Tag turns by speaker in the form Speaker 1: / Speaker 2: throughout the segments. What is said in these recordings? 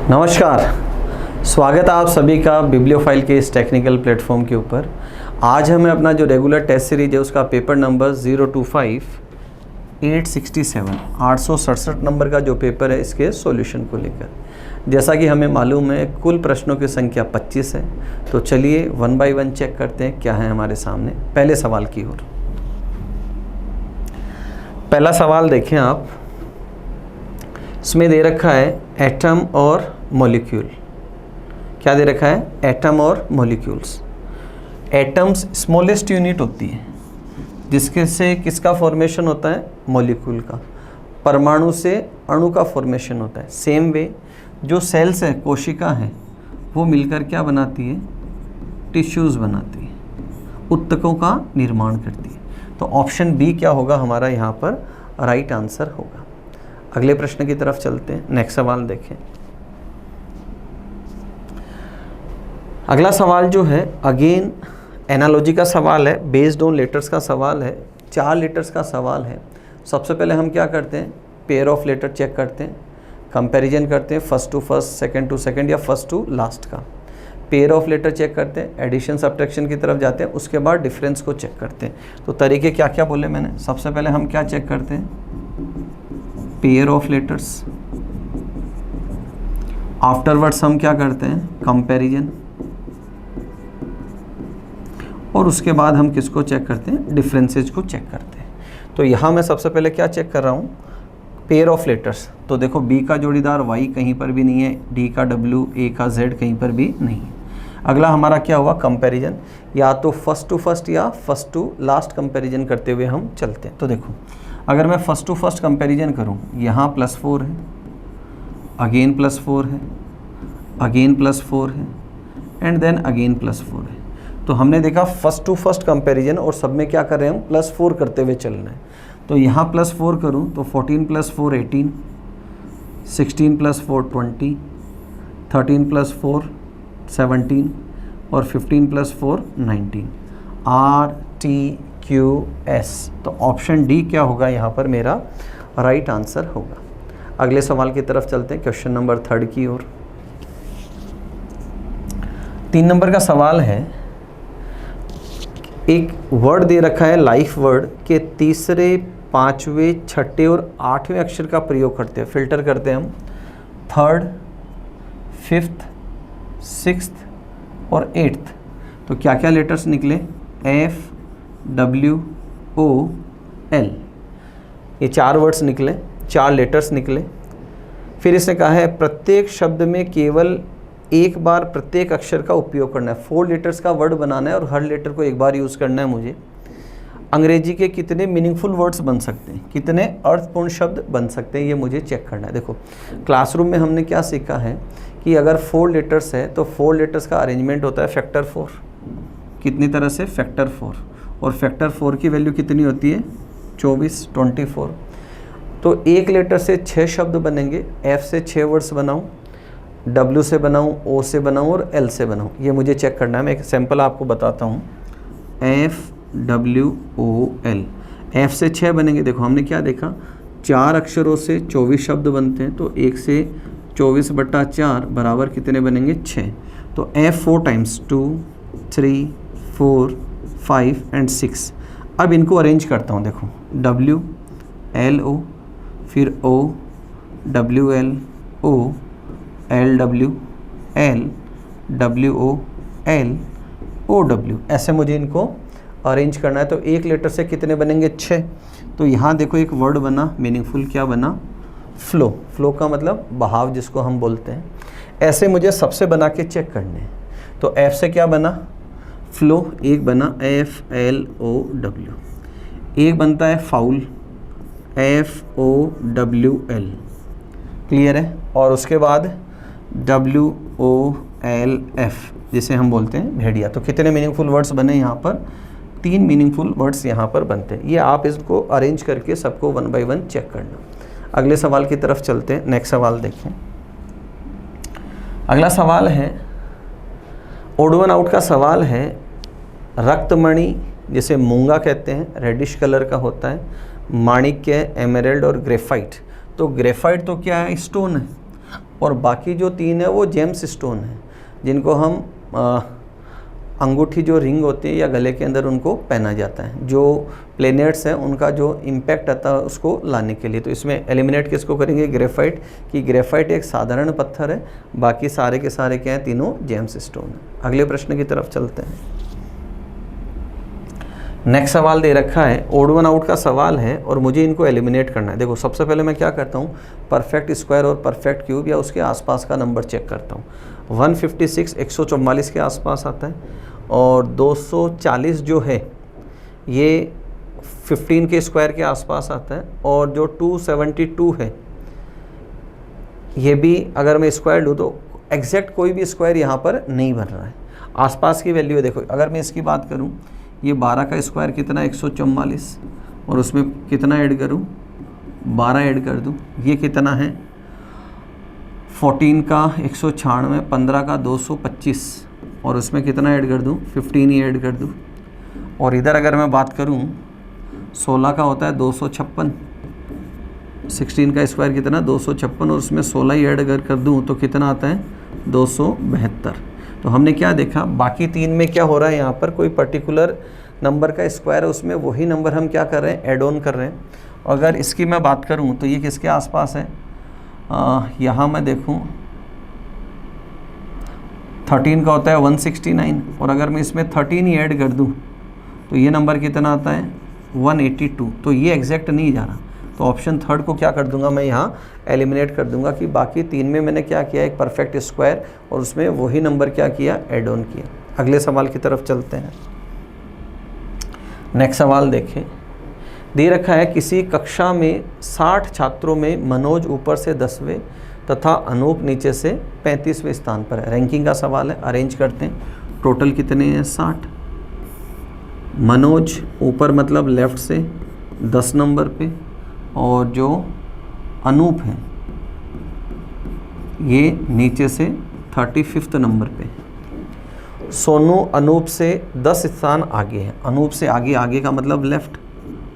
Speaker 1: नमस्कार, स्वागत है आप सभी का बिब्लियोफाइल के इस टेक्निकल प्लेटफॉर्म के ऊपर। आज हमें अपना जो रेगुलर टेस्ट सीरीज है उसका पेपर नंबर 867 नंबर का जो पेपर है इसके सॉल्यूशन को लेकर। जैसा कि हमें मालूम है कुल प्रश्नों की संख्या 25 है, तो चलिए वन बाय वन चेक करते हैं क्या है हमारे सामने। पहले सवाल की ओर, पहला सवाल देखें आप, इसमें दे रखा है एटम और मॉलिक्यूल। क्या दे रखा है? एटम और मॉलिक्यूल्स। एटम्स स्मॉलेस्ट यूनिट होती है जिसके से किसका फॉर्मेशन होता है? मॉलिक्यूल का। परमाणु से अणु का फॉर्मेशन होता है। सेम वे जो सेल्स है, कोशिका है, वो मिलकर क्या बनाती है? टिश्यूज़ बनाती है, ऊतकों का निर्माण करती है। तो ऑप्शन बी क्या होगा हमारा यहाँ पर राइट आंसर होगा। अगले प्रश्न की तरफ चलते हैं। नेक्स्ट सवाल देखें। अगला सवाल जो है अगेन एनालॉजी का सवाल है, बेस्ड ऑन लेटर्स का सवाल है, 4 लेटर्स का सवाल है। सबसे पहले हम क्या करते हैं? पेयर ऑफ लेटर चेक करते हैं, कंपैरिजन करते हैं first to first, second to second या फर्स्ट टू लास्ट का। पेयर ऑफ लेटर चेक करते हैं, एडिशन सब्ट्रैक्शन की तरफ जाते हैं, उसके बाद डिफरेंस को चेक करते हैं। तो तरीके क्या क्या बोले मैंने? सबसे पहले हम क्या चेक करते हैं? Pair of letters. आफ्टरवर्ड्स हम क्या करते हैं? कंपैरिजन। और उसके बाद हम किसको चेक करते हैं? डिफरेंसेस को चेक करते हैं। तो यहाँ मैं सबसे पहले क्या चेक कर रहा हूँ? Pair of letters. तो देखो बी का जोड़ीदार वाई कहीं पर भी नहीं है, डी का डब्ल्यू, ए का जेड कहीं पर भी नहीं है। अगला हमारा क्या हुआ? कंपैरिजन। या तो फर्स्ट टू फर्स्ट या फर्स्ट टू लास्ट कंपैरिजन करते हुए हम चलते हैं। तो देखो अगर मैं फर्स्ट टू फर्स्ट कंपैरिजन करूं, यहाँ +4 है, अगेन +4 है, अगेन +4 है, एंड देन अगेन +4 है। तो हमने देखा फर्स्ट टू फर्स्ट कंपैरिजन और सब में क्या कर रहे हैं हम? +4 करते हुए चलना है। तो यहाँ +4 करूँ तो 14 + 4 18, 16 + 4 20, 13 + 4 17 और 15 + 4 19। RTQS। तो ऑप्शन डी क्या होगा यहाँ पर मेरा राइट आंसर होगा। अगले सवाल की तरफ चलते हैं, क्वेश्चन नंबर 3 की ओर। 3 नंबर का सवाल है, एक वर्ड दे रखा है लाइफ वर्ड के तीसरे, 5वें, 6ठे और 8वें अक्षर का प्रयोग करते हैं, फिल्टर करते हैं हम 3rd, 5th, 6th और 8th। तो क्या क्या लेटर्स निकले? FWOL। ये 4 वर्ड्स निकले, 4 लेटर्स निकले। फिर इसने कहा है प्रत्येक शब्द में केवल एक बार प्रत्येक अक्षर का उपयोग करना है। 4 लेटर्स का वर्ड बनाना है और हर लेटर को एक बार यूज़ करना है मुझे। अंग्रेजी के कितने मीनिंगफुल वर्ड्स बन सकते हैं, कितने अर्थपूर्ण शब्द बन सकते हैं, ये मुझे चेक करना है। देखो क्लासरूम में हमने क्या सीखा है कि अगर 4 लेटर्स है तो 4 लेटर्स का अरेंजमेंट होता है फैक्टर 4। कितनी तरह से? फैक्टर 4। और फैक्टर 4 की वैल्यू कितनी होती है? 24, 24। तो एक लेटर से 6 शब्द बनेंगे। F से 6 वर्ड्स बनाऊँ, W से बनाऊँ, O से बनाऊँ और L से बनाऊँ, ये मुझे चेक करना है। मैं एक सैम्पल आपको बताता हूँ। FWOL। F से 6 बनेंगे। देखो हमने क्या देखा? 4 अक्षरों से 24 शब्द बनते हैं, तो 1 से 24/4 बराबर कितने बनेंगे? 6। तो F 4 टाइम्स 2, 3, 4, 5 एंड 6। अब इनको अरेंज करता हूँ। देखो WLO, फिर OWL, LW, L, WOL, OW। ऐसे मुझे इनको अरेंज करना है। तो एक लेटर से कितने बनेंगे? 6। तो यहाँ देखो एक वर्ड बना मीनिंगफुल, क्या बना? फ्लो। फ्लो का मतलब बहाव जिसको हम बोलते हैं। ऐसे मुझे सबसे बना के चेक करने हैं। तो F से क्या बना? फ्लो। एक बना FLOW। एक बनता है फाउल, FOWL। क्लियर है? और उसके बाद WOLF जिसे हम बोलते हैं भेड़िया। तो कितने मीनिंगफुल वर्ड्स बने यहाँ पर? 3 मीनिंगफुल वर्ड्स यहाँ पर बनते हैं। ये आप इसको अरेंज करके सबको 1 बाय 1 चेक करना। अगले सवाल की तरफ चलते हैं। नेक्स्ट सवाल देखें। अगला सवाल है ओड वन आउट का सवाल है। रक्तमणि जिसे मूंगा कहते हैं, रेडिश कलर का होता है, माणिक्य, एमराल्ड और ग्रेफाइट। तो ग्रेफाइट तो क्या है? स्टोन है। और बाकी जो 3 है वो जेम्स स्टोन है, जिनको हम अंगूठी जो रिंग होती है या गले के अंदर उनको पहना जाता है, जो प्लेनेट्स हैं उनका जो इम्पैक्ट आता है उसको लाने के लिए। तो इसमें एलिमिनेट किसको करेंगे, ग्रेफाइट, कि ग्रेफाइट एक साधारण पत्थर है, बाकी सारे के सारे क्या हैं, तीनों जेम्स स्टोन है। अगले प्रश्न की तरफ चलते हैं। नेक्स्ट सवाल दे रखा है, ओड वन आउट का सवाल है और मुझे इनको एलिमिनेट करना है। देखो सबसे पहले मैं क्या करता हूँ, परफेक्ट स्क्वायर और परफेक्ट क्यूब या उसके आसपास का नंबर चेक करता हूँ। 156 144 के आसपास आता है और 240 जो है ये 15 के स्क्वायर के आसपास आता है, और जो 272 है ये भी अगर मैं स्क्वायर लूँ तो एग्जैक्ट कोई भी स्क्वायर यहाँ पर नहीं बन रहा है। आसपास की वैल्यू है, देखो अगर मैं इसकी बात करूँ, ये 12 का स्क्वायर कितना 144, और उसमें कितना ऐड करूँ, 12 ऐड कर दूँ, ये कितना है 14 का 196, 15 का 225, और उसमें कितना ऐड कर दूँ, 15 ही ऐड कर दूँ। और इधर अगर मैं बात करूँ 16 का होता है 256, 16 का स्क्वायर कितना 256, और उसमें 16 ही ऐड अगर कर दूँ तो कितना आता है 272। तो हमने क्या देखा, बाकी 3 में क्या हो रहा है, यहाँ पर कोई पर्टिकुलर नंबर का स्क्वायर है, उसमें वही नंबर हम क्या कर रहे हैं, ऐड ऑन कर रहे हैं। अगर इसकी मैं बात करूँ तो ये किसके आसपास है, यहाँ मैं देखूँ 13 का होता है 169, और अगर मैं इसमें 13 ही ऐड कर दूँ तो ये नंबर कितना आता है 182। तो ये एग्जैक्ट नहीं जा रहा, तो ऑप्शन थर्ड को क्या कर दूंगा मैं, यहाँ एलिमिनेट कर दूंगा कि बाकी 3 में मैंने क्या किया, एक परफेक्ट स्क्वायर और उसमें वही नंबर क्या किया, ऐड ऑन किया। अगले सवाल की तरफ चलते हैं। नेक्स्ट सवाल देखें, दे रखा है किसी कक्षा में 60 छात्रों में मनोज ऊपर से 10वें तथा अनूप नीचे से 35वें स्थान पर है। रैंकिंग का सवाल है, अरेंज करते हैं। टोटल कितने हैं 60, मनोज ऊपर मतलब लेफ़्ट से 10 नंबर पे, और जो अनूप है ये नीचे से 35वें नंबर पे। सोनू अनूप से 10 स्थान आगे है, अनूप से आगे, आगे का मतलब लेफ़्ट,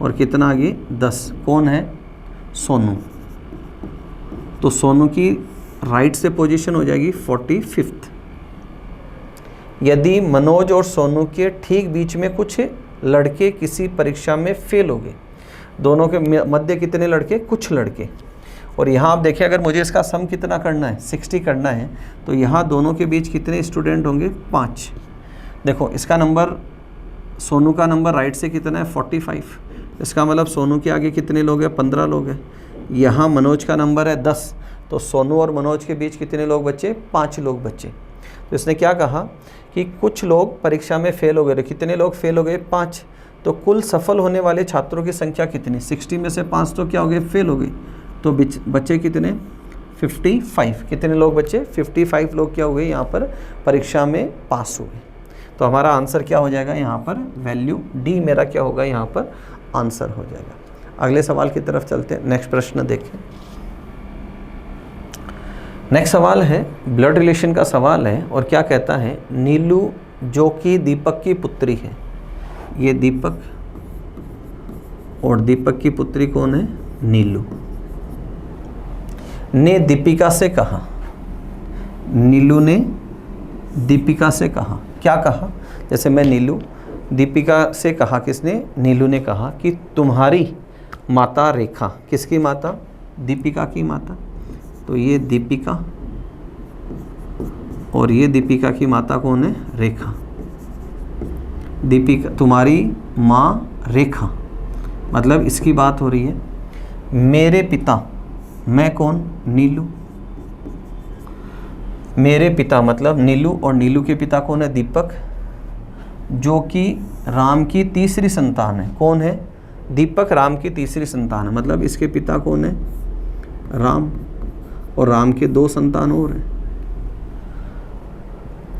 Speaker 1: और कितना आगे 10, कौन है सोनू। तो सोनू की राइट से पोजीशन हो जाएगी 45। यदि मनोज और सोनू के ठीक बीच में कुछ लड़के किसी परीक्षा में फेल हो गए, दोनों के मध्य कितने लड़के, कुछ लड़के, और यहाँ आप देखिए अगर मुझे इसका सम कितना करना है 60 करना है, तो यहाँ दोनों के बीच कितने स्टूडेंट होंगे 5। देखो इसका नंबर, सोनू का नंबर राइट से कितना है 45, इसका मतलब सोनू के आगे कितने लोग हैं 15 लोग हैं। यहाँ मनोज का नंबर है 10, तो सोनू और मनोज के बीच कितने लोग बचे, 5 लोग बचे। तो इसने क्या कहा कि कुछ लोग परीक्षा में फेल हो गए, कितने लोग फेल हो गए 5, तो कुल सफल होने वाले छात्रों की संख्या कितनी, 60 में से 5 तो क्या हो गए, फेल हो गए, तो बच्चे कितने 55। कितने लोग बचे 55 लोग क्या हो गए यहाँ पर परीक्षा में पास हो गए। तो हमारा आंसर क्या हो जाएगा यहाँ पर, वैल्यू डी मेरा क्या होगा यहाँ पर आंसर हो जाएगा। अगले सवाल की तरफ चलते हैं। नेक्स्ट प्रश्न देखें। नेक्स्ट सवाल है ब्लड रिलेशन का सवाल है, और क्या कहता है, नीलू जो कि दीपक की पुत्री है, ये दीपक और दीपक की पुत्री कौन है, नीलू, ने दीपिका से कहा, नीलू ने दीपिका से कहा, क्या कहा, जैसे मैं नीलू, दीपिका से कहा, किसने, नीलू ने कहा कि तुम्हारी माता रेखा, किसकी माता, दीपिका की माता, तो ये दीपिका और ये दीपिका की माता कौन है, रेखा। दीपिका तुम्हारी माँ रेखा, मतलब इसकी बात हो रही है मेरे पिता, मैं कौन, नीलू, मेरे पिता मतलब नीलू, और नीलू के पिता कौन है, दीपक, जो कि राम की तीसरी संतान है, कौन है, दीपक राम की तीसरी संतान है, मतलब इसके पिता कौन है, राम, और राम के 2 संतान और हैं,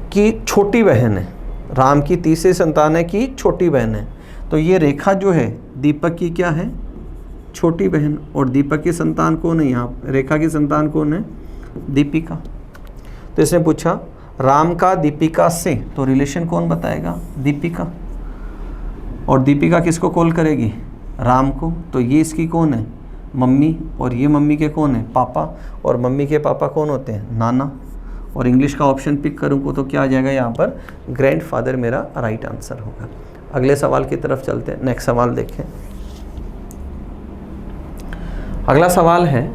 Speaker 1: की छोटी बहन है, राम की तीसरी संतान है की छोटी बहन है। तो ये रेखा जो है दीपक की क्या है, छोटी बहन, और दीपक की संतान कौन है, यहाँ रेखा की संतान कौन है, दीपिका। तो इसने पूछा राम का दीपिका से, तो रिलेशन कौन बताएगा, दीपिका, और दीपिका किसको कॉल करेगी, राम को, तो ये इसकी कौन है, मम्मी, और ये मम्मी के कौन है, पापा, और मम्मी के पापा कौन होते हैं, नाना, और इंग्लिश का ऑप्शन पिक करूँ तो क्या आ जाएगा यहाँ पर, ग्रैंडफादर मेरा राइट आंसर होगा। अगले सवाल की तरफ चलते हैं, नेक्स्ट सवाल देखें। अगला सवाल है,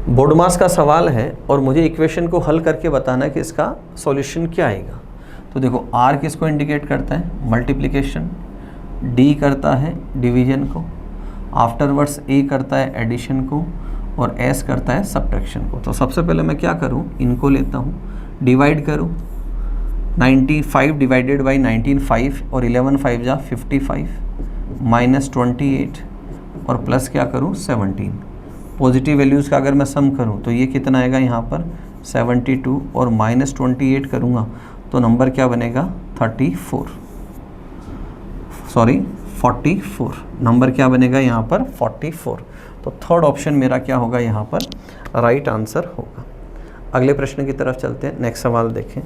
Speaker 1: बोर्ड मास का सवाल है और मुझे इक्वेशन को हल करके बताना है कि इसका सॉल्यूशन क्या आएगा। तो देखो R किसको इंडिकेट करता है, मल्टीप्लिकेशन, D करता है डिवीजन को, आफ्टरवर्ड्स A करता है एडिशन को, और S करता है सब्ट्रैक्शन को। तो सबसे पहले मैं क्या करूँ, इनको लेता हूँ, डिवाइड करूँ, 95 डिवाइडेड बाई 19 5, और 11 5 जा 55, माइनस 28, और प्लस क्या करूँ 17। पॉजिटिव वैल्यूज़ का अगर मैं सम करूँ तो ये कितना आएगा यहाँ पर 72, और माइनस 28 करूँगा तो नंबर क्या बनेगा 44, नंबर क्या बनेगा यहाँ पर 44। तो थर्ड ऑप्शन मेरा क्या होगा यहाँ पर, राइट आंसर होगा। अगले प्रश्न की तरफ चलते हैं, नेक्स्ट सवाल देखें।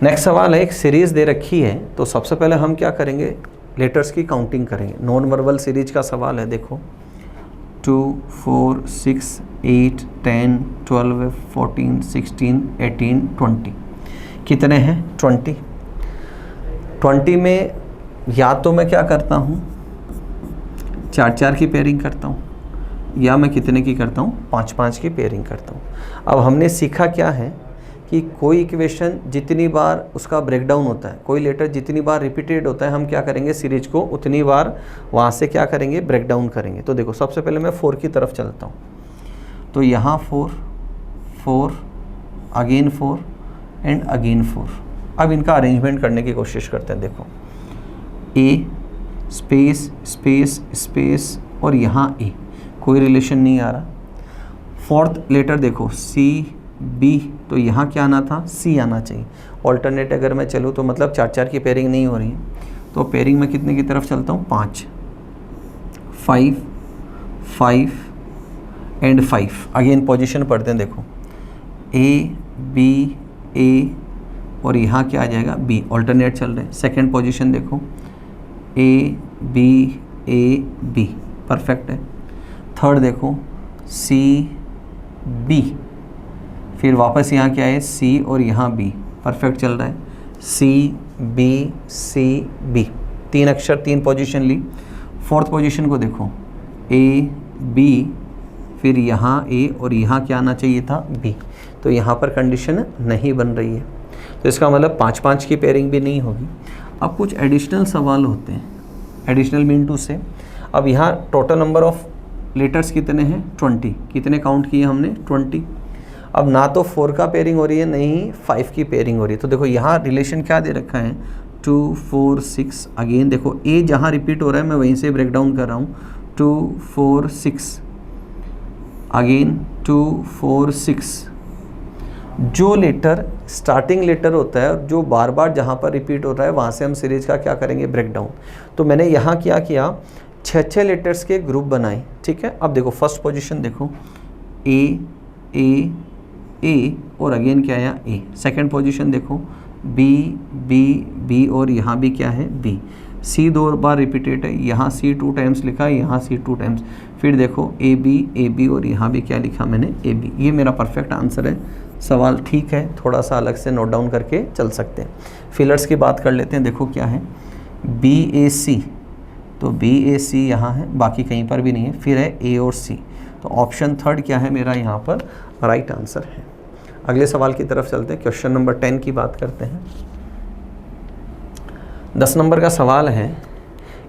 Speaker 1: नेक्स्ट सवाल है, एक सीरीज़ दे रखी है, तो सबसे पहले हम क्या करेंगे, लेटर्स की काउंटिंग करेंगे। नॉन वर्बल सीरीज का सवाल है, देखो 2 4 6 8 10 12 14 16 18 20, कितने हैं 20 में या तो मैं क्या करता हूँ 4 की पेयरिंग करता हूँ, या मैं कितने की करता हूँ 5 की पेयरिंग करता हूँ। अब हमने सीखा क्या है कि कोई इक्वेशन जितनी बार उसका ब्रेकडाउन होता है, कोई लेटर जितनी बार रिपीटेड होता है, हम क्या करेंगे सीरीज को उतनी बार वहाँ से क्या करेंगे ब्रेकडाउन करेंगे। तो देखो सबसे पहले मैं 4 की तरफ चलता हूँ, तो यहाँ 4 अगेन 4 एंड अगेन 4। अब इनका अरेंजमेंट करने की कोशिश करते हैं। देखो ए स्पेस स्पेस स्पेस और यहाँ ए, कोई रिलेशन नहीं आ रहा। फोर्थ लेटर देखो सी बी, तो यहाँ क्या आना था सी आना चाहिए। ऑल्टरनेट अगर मैं चलूँ तो मतलब 4 की पेयरिंग नहीं हो रही है, तो पेयरिंग में कितने की तरफ चलता हूँ 5 5 एंड 5। अगेन पोजीशन पढ़ते हैं, देखो ए बी ए, और यहाँ क्या आ जाएगा बी, ऑल्टरनेट चल रहे हैं। सेकेंड पोजीशन देखो ए बी, परफेक्ट है। थर्ड देखो सी बी, फिर वापस यहाँ क्या है सी और यहाँ बी, परफेक्ट चल रहा है। सी बी, 3 अक्षर 3 पोजीशन ली। फोर्थ पोजीशन को देखो ए बी, फिर यहाँ ए और यहाँ क्या आना चाहिए था बी, तो यहाँ पर कंडीशन नहीं बन रही है, तो इसका मतलब 5 की पेयरिंग भी नहीं होगी। अब कुछ एडिशनल सवाल होते हैं, एडिशनल मीन टू से। अब यहाँ टोटल नंबर ऑफ लेटर्स कितने हैं 20, कितने काउंट किए हमने 20। अब ना तो 4 का पेयरिंग हो रही है, नहीं 5 की पेयरिंग हो रही है। तो देखो यहाँ रिलेशन क्या दे रखा है 2 4 6। अगेन देखो ए जहाँ रिपीट हो रहा है मैं वहीं से ब्रेक डाउन कर रहा हूँ, 2 4 6, अगेन 2 4 6। जो लेटर स्टार्टिंग लेटर होता है और जो बार बार जहाँ पर रिपीट हो रहा है वहाँ से हम सीरीज का क्या करेंगे ब्रेक डाउन। तो मैंने यहाँ क्या किया 6 लेटर्स के ग्रुप बनाए, ठीक है। अब देखो फर्स्ट पोजीशन देखो ए ए ए और अगेन क्या आया ए। सेकंड पोजीशन देखो बी बी बी और यहाँ भी क्या है बी। सी 2 बार रिपीटेड है, यहाँ सी 2 टाइम्स लिखा है, यहाँ सी 2 टाइम्स। फिर देखो ए बी और यहाँ भी क्या लिखा मैंने ए बी। ये मेरा परफेक्ट आंसर है। सवाल ठीक है, थोड़ा सा अलग से नोट डाउन करके चल सकते हैं। फिलर्स की बात कर लेते हैं, देखो क्या है बी ए सी, तो बी ए सी यहाँ है, बाकी कहीं पर भी नहीं है। फिर है ए और सी, तो ऑप्शन थर्ड क्या है मेरा यहाँ पर राइट आंसर है। अगले सवाल की तरफ चलते हैं, क्वेश्चन नंबर 10 की बात करते हैं। 10 नंबर का सवाल है,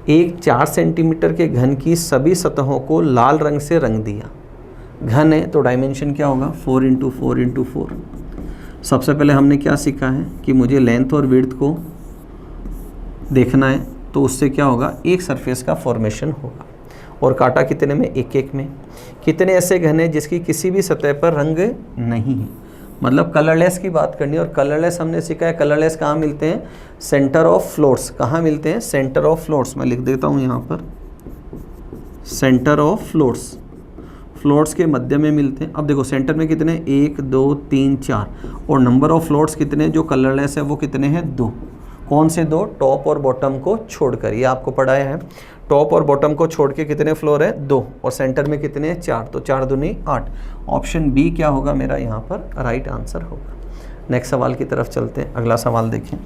Speaker 1: एक 4 सेंटीमीटर के घन की सभी सतहों को लाल रंग से रंग दिया। घन है तो डायमेंशन क्या होगा 4 × 4 × 4। सबसे पहले हमने क्या सीखा है कि मुझे लेंथ और विड्थ को देखना है, तो उससे क्या होगा एक सरफेस का फॉर्मेशन होगा। और काटा कितने में एक में। कितने ऐसे घन है जिसकी किसी भी सतह पर रंग नहीं है, मतलब कलरलेस की बात करनी है। और कलरलेस हमने सीखा है, कलरलेस कहाँ मिलते हैं सेंटर ऑफ फ्लोर्स। कहाँ मिलते हैं सेंटर ऑफ फ्लोर्स, मैं लिख देता हूँ यहाँ पर सेंटर ऑफ फ्लोर्स, फ्लोर्स के मध्य में मिलते हैं। अब देखो सेंटर में कितने 1 2 3 4 और नंबर ऑफ फ्लोर्स कितने जो कलरलेस है वो कितने हैं 2। कौन से 2? टॉप और बॉटम को छोड़कर, ये आपको पढ़ाया है। टॉप और बॉटम को छोड़ के कितने फ्लोर है? 2, और सेंटर में कितने हैं? 4, तो 4 दूनी 8। ऑप्शन बी क्या होगा मेरा यहाँ पर राइट आंसर होगा। नेक्स्ट सवाल की तरफ चलते हैं। अगला सवाल देखें।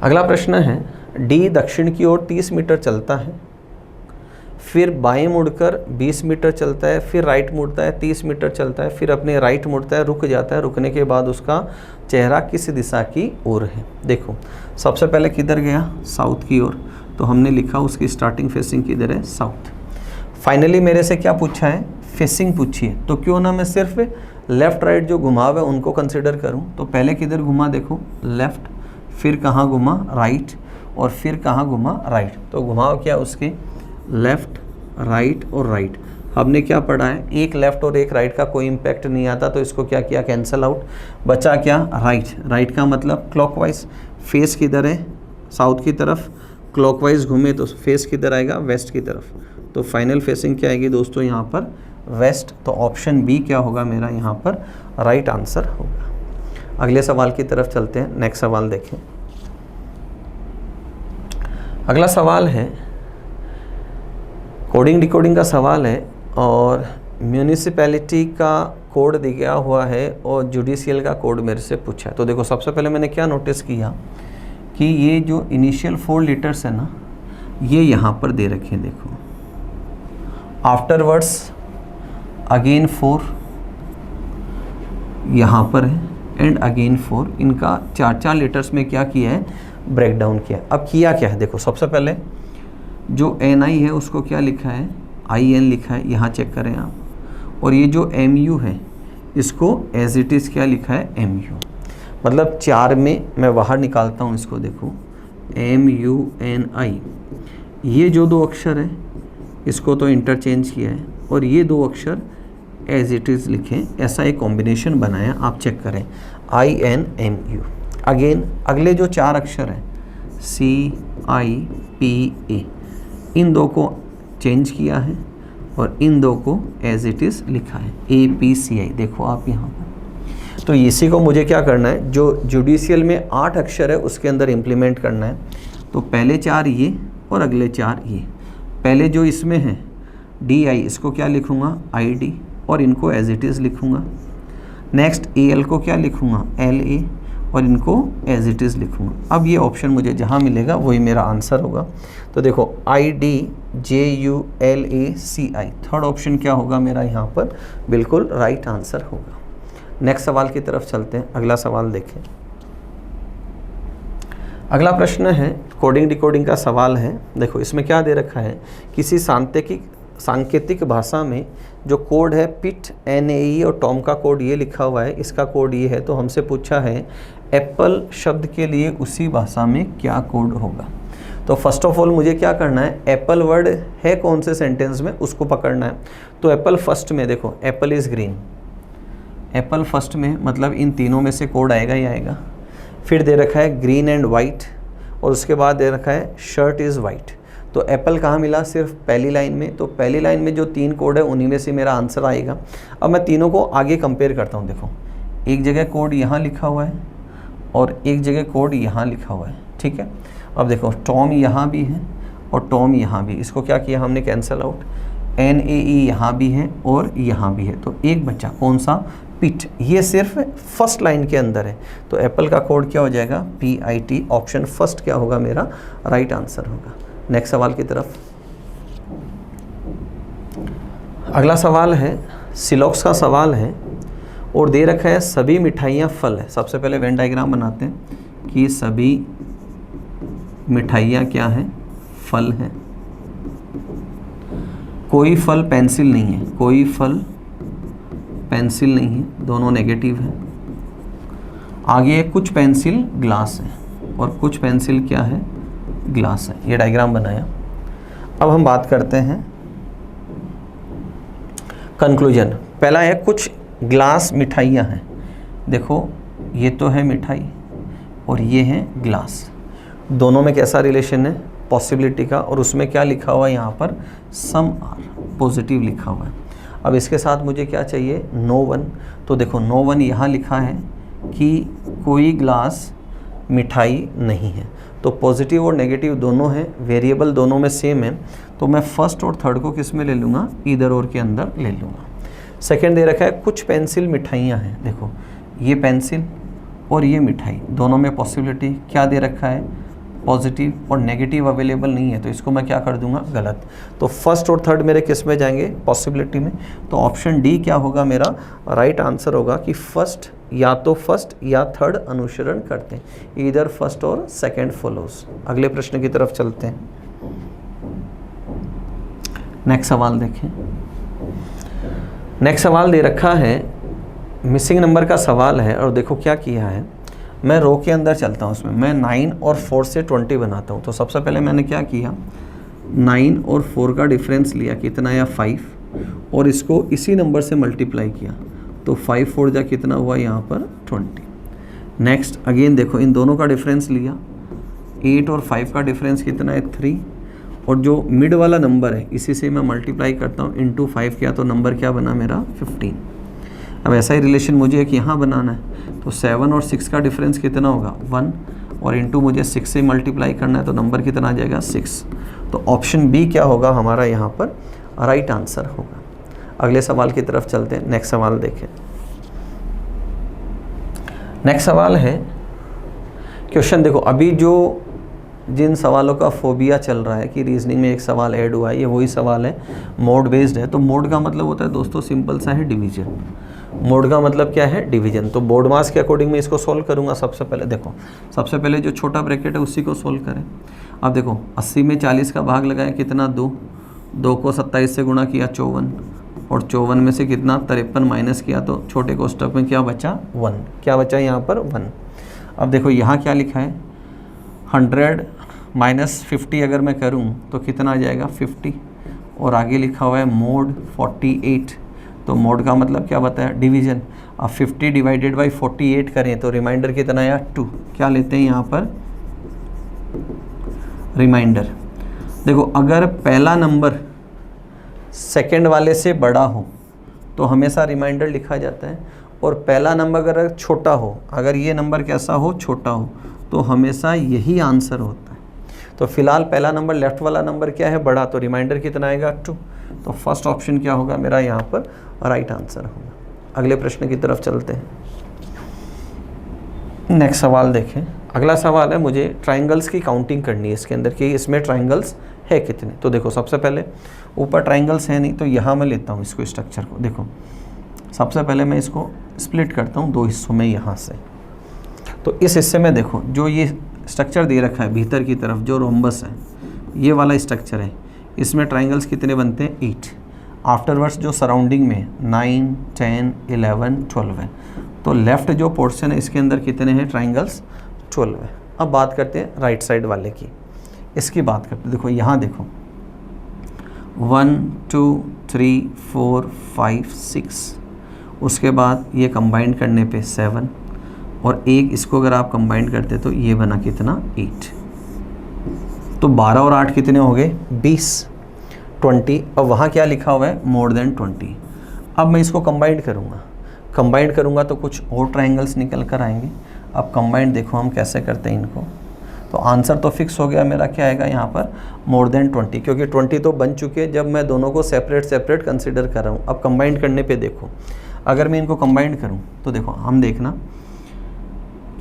Speaker 1: अगला प्रश्न है, डी दक्षिण की ओर 30 मीटर चलता है, फिर बाएं मुड़कर 20 मीटर चलता है, फिर राइट मुड़ता है 30 मीटर चलता है, फिर अपने राइट मुड़ता है, रुक जाता है, रुकने के बाद उसका चेहरा किस दिशा की ओर है? देखो सबसे पहले किधर गया? साउथ की ओर, तो हमने लिखा उसकी स्टार्टिंग फेसिंग किधर है? साउथ। फाइनली मेरे से क्या पूछा है? फेसिंग पूछी है, तो क्यों ना मैं सिर्फ लेफ़्ट राइट जो घुमाव है उनको कंसिडर करूं। तो पहले किधर घुमा? देखो लेफ़्ट, फिर कहाँ घुमा? राइट, और फिर कहाँ घुमा? राइट। तो घुमाव क्या उसके? लेफ़्ट, राइट और राइट। हमने क्या पढ़ा है? एक लेफ़्ट और एक राइट का कोई इम्पैक्ट नहीं आता, तो इसको क्या किया? Cancel out. बचा क्या? राइट। राइट का मतलब क्लॉकवाइज। फेस किधर है? साउथ की तरफ। क्लॉकवाइज घूमे तो फेस किधर आएगा? वेस्ट की तरफ। तो फाइनल फेसिंग क्या आएगी दोस्तों यहाँ पर? वेस्ट। तो ऑप्शन बी क्या होगा मेरा यहाँ पर राइट आंसर होगा। अगले सवाल की तरफ चलते हैं। नेक्स्ट सवाल देखें। अगला सवाल है, कोडिंग डिकोडिंग का सवाल है, और म्यूनिसिपैलिटी का कोड दिया हुआ है और जुडिशियल का कोड मेरे से पूछा है। तो देखो सबसे पहले मैंने क्या नोटिस किया कि ये जो इनिशियल 4 लेटर्स है ना, ये यहाँ पर दे रखे हैं। देखो आफ्टरवर्ड्स अगेन 4 यहाँ पर है, एंड अगेन 4। इनका 4-4 लेटर्स में क्या किया है? ब्रेक डाउन किया। अब किया क्या है? देखो सबसे पहले जो NI है उसको क्या लिखा है? IN लिखा है, यहाँ चेक करें आप। और ये जो MU है इसको एज इट इज़ क्या लिखा है? MU। मतलब 4 में मैं बाहर निकालता हूँ इसको, देखो MUNI। ये जो 2 अक्षर है इसको तो इंटरचेंज किया है, और ये 2 अक्षर एज इट इज़ लिखें, ऐसा एक कॉम्बिनेशन बनाया। आप चेक करें INMU। अगेन अगले जो 4 अक्षर हैं CIPA, इन 2 को चेंज किया है और इन 2 को एज इट इज़ लिखा है APCI। देखो आप यहाँ पर। तो इसी को मुझे क्या करना है? जो जुडिशियल में 8 अक्षर है उसके अंदर इम्प्लीमेंट करना है। तो पहले 4 ये और अगले 4 ये। पहले जो इसमें है DI, इसको क्या लिखूँगा? ID, और इनको एज इट इज़ लिखूँगा। नेक्स्ट AL को क्या लिखूँगा? LA, और इनको एज इट इज़ लिखूँगा। अब ये ऑप्शन मुझे जहाँ मिलेगा वही मेरा आंसर होगा। तो देखो IDJULACI, थर्ड ऑप्शन क्या होगा मेरा यहाँ पर? बिल्कुल राइट आंसर होगा। नेक्स्ट सवाल की तरफ चलते हैं। अगला सवाल देखें। अगला प्रश्न है, कोडिंग डिकोडिंग का सवाल है। देखो इसमें क्या दे रखा है? किसी सांकेतिक भाषा में जो कोड है पिट NAE, और टॉम का कोड ये लिखा हुआ है, इसका कोड ये है। तो हमसे पूछा है एप्पल शब्द के लिए उसी भाषा में क्या कोड होगा। तो फर्स्ट ऑफ ऑल मुझे क्या करना है? एप्पल वर्ड है कौन से सेंटेंस में उसको पकड़ना है। तो एप्पल फर्स्ट में देखो Apple is green, Apple first में मतलब इन तीनों में से कोड आएगा ही आएगा। फिर दे रखा है ग्रीन एंड वाइट, और उसके बाद दे रखा है शर्ट इज़ वाइट। तो एप्पल कहाँ मिला? सिर्फ पहली लाइन में। तो पहली लाइन में जो 3 कोड है उन्हीं में से मेरा आंसर आएगा। अब मैं तीनों को आगे कंपेयर करता हूँ। देखो एक जगह कोड यहाँ लिखा हुआ है और एक जगह कोड यहाँ लिखा हुआ है, ठीक है। अब देखो टॉम यहाँ भी है और टॉम यहाँ भी, इसको क्या किया हमने? Cancel out. NAE यहाँ भी है और यहाँ भी है, तो एक बच्चा कौन सा? पिट। ये सिर्फ फर्स्ट लाइन के अंदर है। तो एप्पल का कोड क्या हो जाएगा? PIT। ऑप्शन फर्स्ट क्या होगा मेरा? राइट आंसर होगा। नेक्स्ट सवाल की तरफ। अगला सवाल है, सिलॉक्स का सवाल है, और दे रखा है सभी मिठाइयाँ फल है। सबसे पहले वेन डायग्राम बनाते हैं कि सभी मिठाइयाँ क्या हैं? फल हैं। कोई फल पेंसिल नहीं है, कोई फल पेंसिल नहीं है, दोनों नेगेटिव है। आगे कुछ पेंसिल ग्लास है और कुछ पेंसिल क्या है? ग्लास है। ये डायग्राम बनाया। अब हम बात करते हैं कंक्लूजन। पहला है कुछ ग्लास मिठाइयाँ हैं। देखो ये तो है मिठाई और ये है ग्लास, दोनों में कैसा रिलेशन है? पॉसिबिलिटी का। और उसमें क्या लिखा हुआ है यहाँ पर? सम आर, पॉजिटिव लिखा हुआ है। अब इसके साथ मुझे क्या चाहिए? No one. तो देखो नो वन यहाँ लिखा है कि कोई ग्लास मिठाई नहीं है। तो पॉजिटिव और नेगेटिव दोनों हैं, वेरिएबल दोनों में सेम है, तो मैं फर्स्ट और थर्ड को किस में ले लूँगा, ईदर और के अंदर ले लूँगा। सेकेंड दे रखा है कुछ पेंसिल मिठाइयाँ हैं, देखो ये पेंसिल और ये मिठाई दोनों में पॉसिबिलिटी क्या दे रखा है, पॉजिटिव और नेगेटिव अवेलेबल नहीं है, तो इसको मैं क्या कर दूंगा, गलत। तो फर्स्ट और थर्ड मेरे किस में जाएंगे, पॉसिबिलिटी में। तो ऑप्शन डी क्या होगा मेरा राइट आंसर होगा कि फर्स्ट या तो फर्स्ट या थर्ड अनुसरण करते हैं, ईदर फर्स्ट और सेकंड फॉलोज। अगले प्रश्न की तरफ चलते हैं। नेक्स्ट सवाल देखें। नेक्स्ट सवाल दे रखा है, मिसिंग नंबर का सवाल है, और देखो क्या किया है, मैं रो के अंदर चलता हूँ, उसमें मैं 9 और 4 से 20 बनाता हूँ। तो सबसे पहले मैंने क्या किया, 9 और 4 का डिफरेंस लिया, कितना या 5, और इसको इसी नंबर से मल्टीप्लाई किया, तो 5 4 जा कितना हुआ यहाँ पर 20। नेक्स्ट अगेन देखो इन दोनों का डिफरेंस लिया, 8 और 5 का डिफरेंस कितना है 3, और जो मिड वाला नंबर है इसी से मैं मल्टीप्लाई करता हूँ, इंटू 5 किया तो नंबर क्या बना मेरा 15। अब ऐसा ही रिलेशन मुझे एक यहाँ बनाना है, तो 7 और 6 का डिफरेंस कितना होगा 1, और इंटू मुझे 6 से मल्टीप्लाई करना है, तो नंबर कितना आ जाएगा 6। तो ऑप्शन बी क्या होगा हमारा यहाँ पर राइट आंसर होगा। अगले सवाल की तरफ चलते हैं। नेक्स्ट सवाल देखें। नेक्स्ट सवाल है, क्वेश्चन देखो, अभी जो जिन सवालों का फोबिया चल रहा है कि रीजनिंग में एक सवाल ऐड हुआ है, ये वही सवाल है, मोड बेस्ड है। तो मोड का मतलब होता है दोस्तों सिंपल सा है डिवीजन। मोड का मतलब क्या है, डिवीजन। तो बोर्ड मास के अकॉर्डिंग मैं इसको सोल्व करूंगा। सबसे पहले देखो, सबसे पहले जो छोटा ब्रैकेट है उसी को सोल्व करें। अब देखो 80 में 40 का भाग लगाया, कितना 2, 2 को 27 से गुणा किया 54, और 54 में से कितना 53 माइनस किया, तो छोटे कोष्टक में क्या बचा 1, क्या बचा यहाँ पर 1। अब देखो यहाँ क्या लिखा है, 100 माइनस 50 अगर मैं करूँ तो कितना आ जाएगा 50, और आगे लिखा हुआ है मोड 48। तो मोड का मतलब क्या बताया, डिवीजन। अब 50 डिवाइडेड बाई 48 करें तो रिमाइंडर कितना आया 2। क्या लेते हैं यहाँ पर रिमाइंडर। देखो अगर पहला नंबर सेकंड वाले से बड़ा हो तो हमेशा रिमाइंडर लिखा जाता है, और पहला नंबर अगर छोटा हो, अगर ये नंबर कैसा हो छोटा हो, तो हमेशा यही आंसर होता है। तो फिलहाल पहला नंबर लेफ्ट वाला नंबर क्या है बड़ा, तो रिमाइंडर कितना आएगा 2। तो फर्स्ट ऑप्शन क्या होगा मेरा यहाँ पर राइट आंसर होगा। अगले प्रश्न की तरफ चलते हैं। नेक्स्ट सवाल देखें। अगला सवाल है, मुझे ट्राइंगल्स की काउंटिंग करनी है इसके अंदर कि इसमें ट्राइंगल्स है कितने। तो देखो सबसे पहले ऊपर ट्राइंगल्स है नहीं, तो यहाँ मैं लेता हूँ इसको स्ट्रक्चर को। देखो सबसे पहले मैं इसको स्प्लिट करता हूँ 2 हिस्सों में यहाँ से। तो इस हिस्से में देखो जो ये स्ट्रक्चर दे रखा है भीतर की तरफ, जो रोम्बस है ये वाला स्ट्रक्चर है, इसमें ट्राइंगल्स कितने बनते हैं 8। आफ्टरवर्ड्स जो सराउंडिंग में 9, 10, 11, 12 है, तो लेफ़्ट जो पोर्शन है इसके अंदर कितने हैं ट्राइंगल्स 12 है। अब बात करते हैं राइट साइड वाले की, इसकी बात करते हैं। देखो यहाँ देखो 1, 2, 3, 4, 5, 6, उसके बाद ये कंबाइन करने पे 7, और एक इसको अगर आप कंबाइन करते तो ये बना कितना 8। तो 12 और 8 कितने हो गए 20, 20। और वहाँ क्या लिखा हुआ है मोर देन 20। अब मैं इसको कंबाइंड करूँगा तो कुछ और ट्राइंगल्स निकल कर आएंगे। अब कंबाइंड देखो हम कैसे करते हैं इनको। तो आंसर तो फिक्स हो गया मेरा, क्या आएगा यहाँ पर मोर देन 20, क्योंकि 20 तो बन चुके हैं जब मैं दोनों को सेपरेट कंसिडर कर रहा हूँ। अब कंबाइंड करने पे देखो, अगर मैं इनको कंबाइंड करूँ तो देखो हम देखना,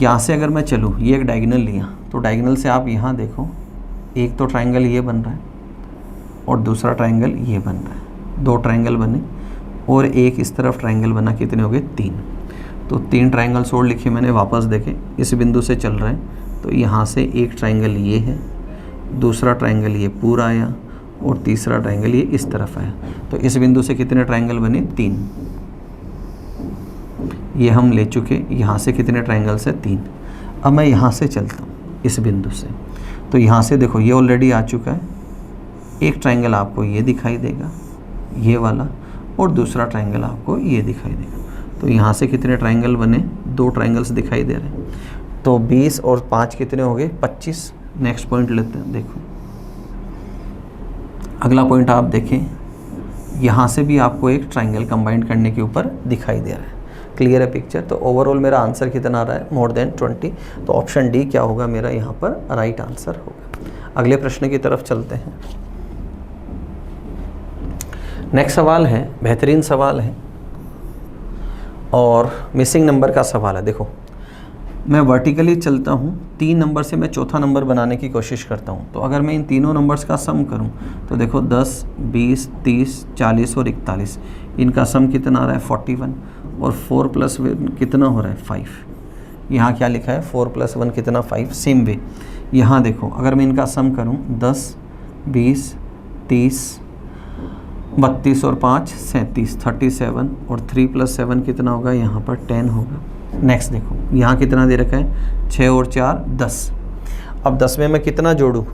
Speaker 1: यहाँ से अगर मैं चलूँ, ये एक डायगोनल लिया, तो डायगोनल से आप यहाँ देखो, एक तो ट्राइंगल ये बन रहा है और दूसरा ट्राइंगल ये बन रहा है, 2 ट्राइंगल बने, और एक इस तरफ ट्राइंगल बना, कितने हो गए 3। तो 3 ट्राइंगल्स और लिखे मैंने, वापस देखें इस बिंदु से चल रहे हैं, तो यहाँ से एक ट्राइंगल ये है, दूसरा ट्राइंगल ये पूरा आया, और तीसरा ट्राइंगल ये इस तरफ आया। तो इस बिंदु से कितने ट्राइंगल बने 3, ये हम ले चुके। यहाँ से कितने ट्राइंगल्स है 3। अब मैं यहाँ से चलता हूँ इस बिंदु से, तो यहाँ से देखो ये ऑलरेडी आ चुका है, एक ट्राइंगल आपको ये दिखाई देगा ये वाला, और दूसरा ट्राइंगल आपको ये दिखाई देगा। तो यहाँ से कितने ट्राइंगल बने 2 ट्राइंगल्स दिखाई दे रहे हैं। तो 20 और 5 कितने हो गए 25। नेक्स्ट पॉइंट लेते हैं। देखो अगला पॉइंट आप देखें, यहाँ से भी आपको एक ट्राइंगल कंबाइन करने के ऊपर दिखाई दे रहा है। क्लियर है पिक्चर। तो ओवरऑल मेरा आंसर कितना आ रहा है, मोर देन 20। तो ऑप्शन डी क्या होगा मेरा यहाँ पर राइट आंसर होगा। अगले प्रश्न की तरफ चलते हैं। नेक्स्ट सवाल है, बेहतरीन सवाल है और मिसिंग नंबर का सवाल है। देखो मैं वर्टिकली चलता हूँ, 3 नंबर से मैं चौथा नंबर बनाने की कोशिश करता हूँ। तो अगर मैं इन तीनों नंबर्स का सम करूँ तो देखो 10, 20, 30, 40 और 41, इनका सम कितना आ रहा है 41, और 4 + 1 कितना हो रहा है 5। यहाँ क्या लिखा है 4 + 1 कितना 5। सेम वे यहाँ देखो अगर मैं इनका सम करूँ 10, 20, 30, 32 और 5 37, 37 और 3 + 7 कितना होगा यहाँ पर 10 होगा। नेक्स्ट देखो यहाँ कितना दे रखा है 6 और 4 10। अब 10 में मैं कितना जोड़ूँ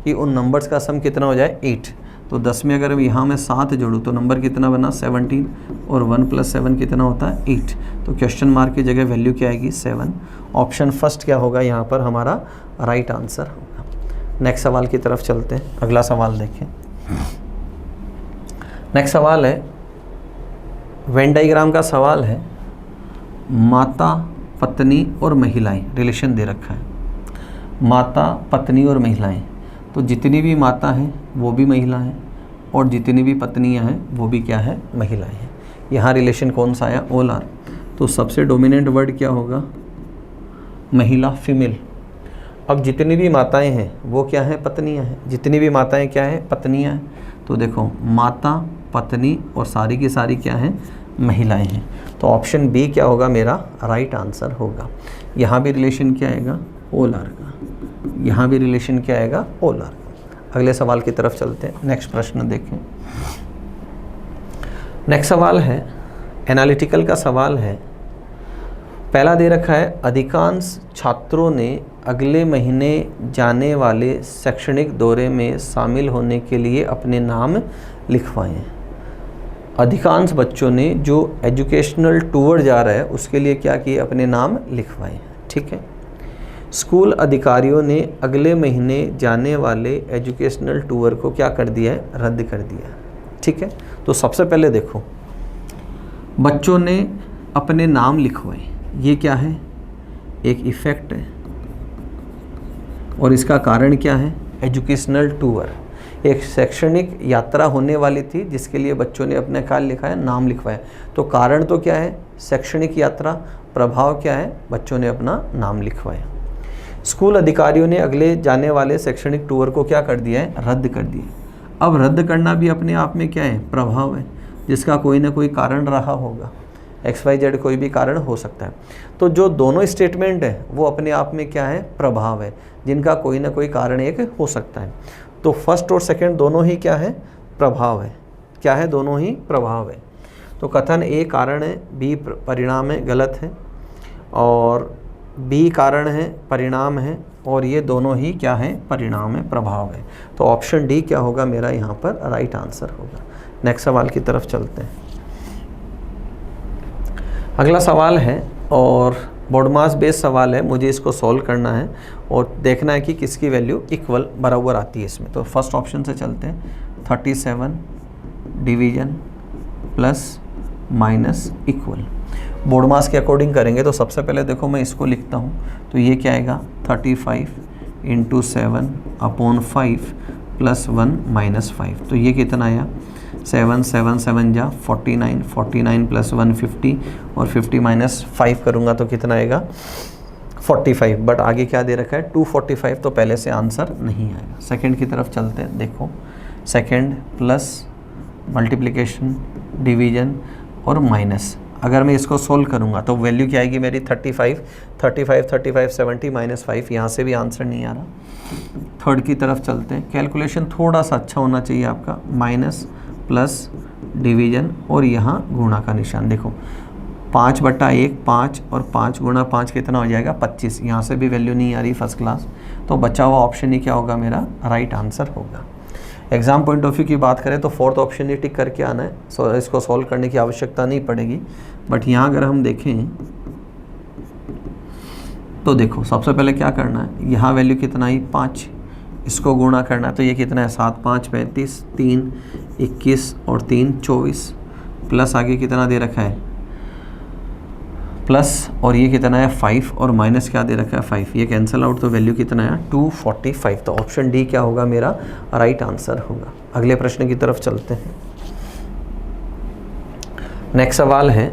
Speaker 1: कि उन नंबर्स का सम कितना हो जाए 8। तो 10 में अगर यहाँ मैं 7 जोड़ूँ तो नंबर कितना बना 17, और 1 + 7 कितना होता है 8। तो क्वेश्चन मार्क की जगह वैल्यू क्या आएगी 7। ऑप्शन फर्स्ट क्या होगा यहाँ पर हमारा राइट आंसर होगा। नेक्स्ट सवाल की तरफ चलते हैं। अगला सवाल देखें। नेक्स्ट सवाल है, वेन डायग्राम का सवाल है। माता, पत्नी और महिलाएं रिलेशन दे रखा है। माता, पत्नी और महिलाएं, तो जितनी भी माता हैं वो भी महिला हैं और जितनी भी पत्नियां हैं वो भी क्या है महिलाएं हैं। यहाँ रिलेशन कौन सा आया ऑल आर। तो सबसे डोमिनेंट वर्ड क्या होगा महिला, फीमेल। अब जितनी भी माताएं हैं वो क्या हैं पत्नियां हैं, जितनी भी माताएं क्या हैं पत्नियां हैं। तो देखो माता, पत्नी और सारी की सारी क्या हैं महिलाएं हैं। तो ऑप्शन बी क्या होगा मेरा राइट आंसर होगा। यहाँ भी रिलेशन क्या आएगा ऑल आर का, यहाँ भी रिलेशन क्या आएगा ऑल आर का। अगले सवाल की तरफ चलते हैं। नेक्स्ट प्रश्न देखें। नेक्स्ट सवाल है एनालिटिकल का सवाल है। पहला दे रखा है अधिकांश छात्रों ने अगले महीने जाने वाले शैक्षणिक दौरे में शामिल होने के लिए अपने नाम लिखवाए हैं। अधिकांश बच्चों ने जो एजुकेशनल टूर जा रहा है उसके लिए क्या किए अपने नाम लिखवाए हैं। ठीक है। स्कूल अधिकारियों ने अगले महीने जाने वाले एजुकेशनल टूर को क्या कर दिया है रद्द कर दिया। ठीक है। तो सबसे पहले देखो बच्चों ने अपने नाम लिखवाए, ये क्या है एक इफ़ेक्ट है और इसका कारण क्या है एजुकेशनल टूर। एक शैक्षणिक यात्रा होने वाली थी जिसके लिए बच्चों ने अपने क्या लिखा है नाम लिखवाया। तो कारण तो क्या है शैक्षणिक यात्रा, प्रभाव क्या है बच्चों ने अपना नाम लिखवाया। स्कूल अधिकारियों ने अगले जाने वाले शैक्षणिक टूर को क्या कर दिया है रद्द कर दिया। अब रद्द करना भी अपने आप में क्या है प्रभाव है जिसका कोई ना कोई कारण रहा होगा, XYZ कोई भी कारण हो सकता है। तो जो दोनों स्टेटमेंट है वो अपने आप में क्या है प्रभाव है जिनका कोई ना कोई कारण एक हो सकता है। तो फर्स्ट और सेकंड दोनों ही क्या है प्रभाव है, क्या है दोनों ही प्रभाव है। तो कथन ए कारण है बी परिणाम है गलत है, और बी कारण है परिणाम है, और ये दोनों ही क्या है परिणाम है प्रभाव है। तो ऑप्शन डी क्या होगा मेरा यहाँ पर राइट आंसर होगा। नेक्स्ट सवाल की तरफ चलते हैं। अगला सवाल है और बोर्ड मास बेस्ड सवाल है, मुझे इसको सॉल्व करना है और देखना है कि किसकी वैल्यू इक्वल बराबर आती है इसमें। तो फर्स्ट ऑप्शन से चलते हैं 37 division plus minus equal. Board maths के अकॉर्डिंग करेंगे तो सबसे पहले देखो मैं इसको लिखता हूँ तो ये क्या आएगा 35 × 7/5 + 1 - 5। तो ये कितना आया 7 7 7 जा 49, 49 + 1 50 और 50 - 5 करूँगा तो कितना आएगा 45। बट आगे क्या दे रखा है 245, तो पहले से आंसर नहीं आएगा। सेकंड की तरफ चलते हैं। देखो सेकंड प्लस मल्टीप्लिकेशन डिवीजन और माइनस, अगर मैं इसको सोल्व करूँगा तो वैल्यू क्या आएगी मेरी 35 35 35 70 -5। यहाँ से भी आंसर नहीं आ रहा। थर्ड की तरफ चलते हैं। कैलकुलेशन थोड़ा सा अच्छा होना चाहिए आपका, माइनस प्लस डिवीजन और यहाँ गुणा का निशान। देखो 5/1 5 और 5 × 5 कितना हो जाएगा 25। यहाँ से भी वैल्यू नहीं आ रही फर्स्ट क्लास, तो बचा हुआ ऑप्शन ही क्या होगा मेरा राइट आंसर होगा। एग्जाम पॉइंट ऑफ व्यू की बात करें तो फोर्थ ऑप्शन ही टिक करके आना है, सो इसको सॉल्व करने की आवश्यकता नहीं पड़ेगी। बट यहाँ अगर हम देखें तो देखो सबसे पहले क्या करना है, यहाँ वैल्यू कितना आई 5, इसको गुणा करना है तो ये कितना है 7 5 35, 3 21 और 3 24, प्लस आगे कितना दे रखा है प्लस और ये कितना है 5 और माइनस क्या दे रखा है 5, ये कैंसिल आउट तो वैल्यू कितना है 245। तो ऑप्शन डी क्या होगा मेरा राइट आंसर होगा। अगले प्रश्न की तरफ चलते हैं। नेक्स्ट सवाल है,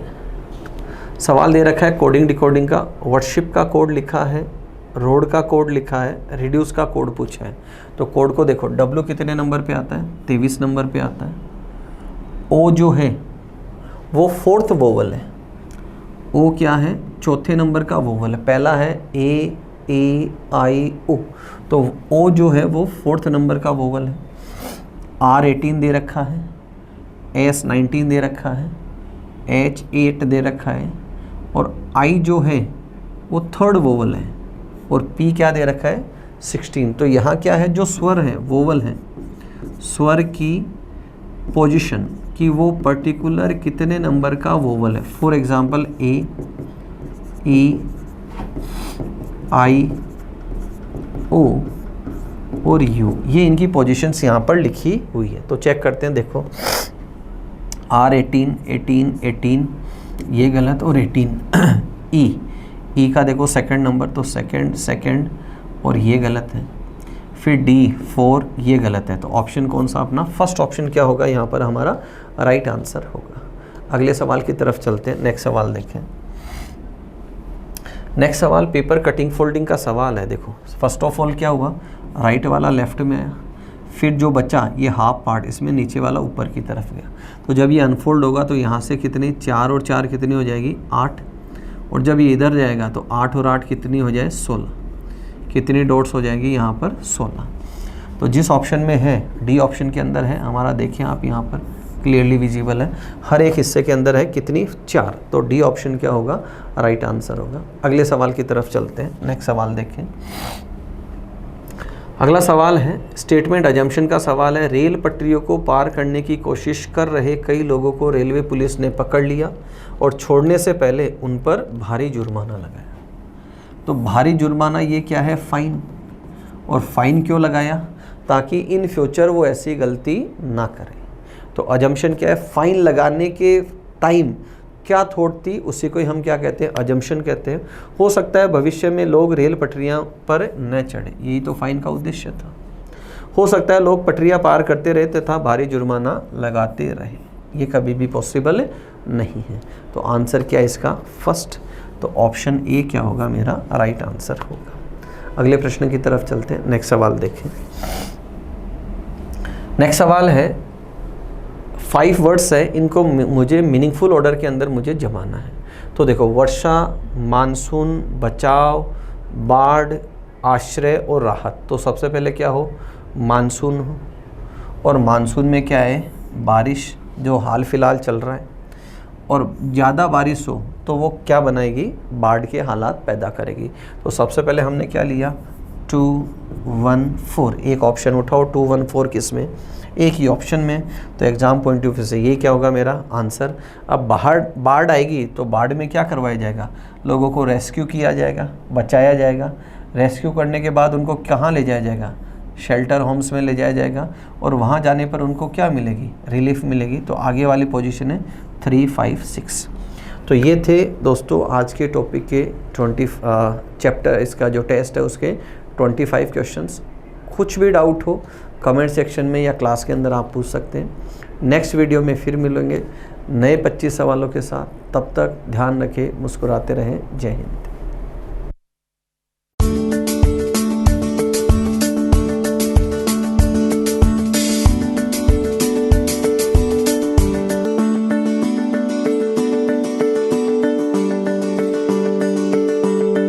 Speaker 1: सवाल दे रखा है कोडिंग डिकोडिंग का, वर्शिप का कोड लिखा है, रोड का कोड लिखा है, रिड्यूस का कोड पूछा है। तो कोड को देखो, डब्ल्यू कितने नंबर पे आता है 23 नंबर पे आता है, ओ जो है वो फोर्थ वोवल है, ओ क्या है चौथे नंबर का वोवल है, पहला है ए आई ओ, तो ओ जो है वो फोर्थ नंबर का वोवल है। आर 18 दे रखा है, एस 19 दे रखा है, एच 8 दे रखा है, और आई जो है वो थर्ड वोवल है, और पी क्या दे रखा है 16। तो यहाँ क्या है जो स्वर है वोवल है, स्वर की पोजीशन कि वो पर्टिकुलर कितने नंबर का वोवल है। फॉर एग्जांपल ए, ई, आई, ओ और यू, ये इनकी पोजीशंस यहाँ पर लिखी हुई है। तो चेक करते हैं, देखो आर 18 ये गलत और 18 ई का देखो सेकंड नंबर, तो सेकंड और ये गलत है। फिर डी 4 ये गलत है। तो ऑप्शन कौन सा अपना फर्स्ट ऑप्शन क्या होगा यहाँ पर हमारा राइट आंसर होगा। अगले सवाल की तरफ चलते हैं। नेक्स्ट सवाल देखें। नेक्स्ट सवाल पेपर कटिंग फोल्डिंग का सवाल है। देखो फर्स्ट ऑफ ऑल क्या हुआ, राइट वाला लेफ्ट में आया, फिर जो बचा ये हाफ पार्ट इसमें नीचे वाला ऊपर की तरफ गया। तो जब ये अनफोल्ड होगा तो यहाँ से कितनी 4 और 4 कितनी हो जाएगी 8, और जब ये इधर जाएगा तो 8 और 8 कितनी हो जाए 16, कितनी डॉट्स हो जाएगी यहाँ पर 16। तो जिस ऑप्शन में है डी ऑप्शन के अंदर है हमारा, देखिए आप यहाँ पर क्लियरली विजिबल है, हर एक हिस्से के अंदर है कितनी 4। तो डी ऑप्शन क्या होगा राइट आंसर होगा। अगले सवाल की तरफ चलते हैं। नेक्स्ट सवाल देखें। अगला सवाल है स्टेटमेंट अजम्पशन का सवाल है। रेल पटरियों को पार करने की कोशिश कर रहे कई लोगों को रेलवे पुलिस ने पकड़ लिया और छोड़ने से पहले उन पर भारी जुर्माना लगाया। तो भारी जुर्माना ये क्या है फाइन, और फाइन क्यों लगाया, ताकि इन फ्यूचर वो ऐसी गलती ना करें। तो अजम्पशन क्या है, फाइन लगाने के टाइम क्या थॉट थी उसी को हम क्या कहते हैं अजम्पशन कहते हैं। हो सकता है भविष्य में लोग रेल पटरियां पर न चढ़े, यही तो फाइन का उद्देश्य था। हो सकता है लोग पटरियां पार करते रहे तथा भारी जुर्माना लगाते रहे, ये कभी भी पॉसिबल नहीं है। तो आंसर क्या है इसका फर्स्ट, तो ऑप्शन ए क्या होगा मेरा राइट आंसर होगा। अगले प्रश्न की तरफ चलते हैं। नेक्स्ट सवाल देखें। नेक्स्ट सवाल है 5 वर्ड्स है, इनको मुझे मीनिंगफुल ऑर्डर के अंदर मुझे जमाना है। तो देखो वर्षा, मानसून, बचाव, बाढ़, आश्रय और राहत। तो सबसे पहले क्या हो मानसून हो, और मानसून में क्या है बारिश जो हाल फिलहाल चल रहा है, और ज़्यादा बारिश हो तो वो क्या बनाएगी बाढ़ के हालात पैदा करेगी। तो सबसे पहले हमने क्या लिया 214, एक ऑप्शन उठाओ 214 किस में, एक ही ऑप्शन में। तो एग्जाम पॉइंट ऑफ व्यू से ये क्या होगा मेरा आंसर। अब बाढ़ आएगी तो बाढ़ में क्या करवाया जाएगा, लोगों को रेस्क्यू किया जाएगा, बचाया जाएगा। रेस्क्यू करने के बाद उनको कहाँ ले जाया जाएगा, शेल्टर होम्स में ले जाया जाएगा, और वहाँ जाने पर उनको क्या मिलेगी रिलीफ मिलेगी। तो आगे वाली पोजीशन है 3, 5, 6। तो ये थे दोस्तों आज के टॉपिक के 20 चैप्टर, इसका जो टेस्ट है उसके 25 क्वेश्चंस। कुछ भी डाउट हो कमेंट सेक्शन में या क्लास के अंदर आप पूछ सकते हैं। नेक्स्ट वीडियो में फिर मिलेंगे नए 25 सवालों के साथ। तब तक ध्यान रखें, मुस्कुराते रहें। जय हिंद।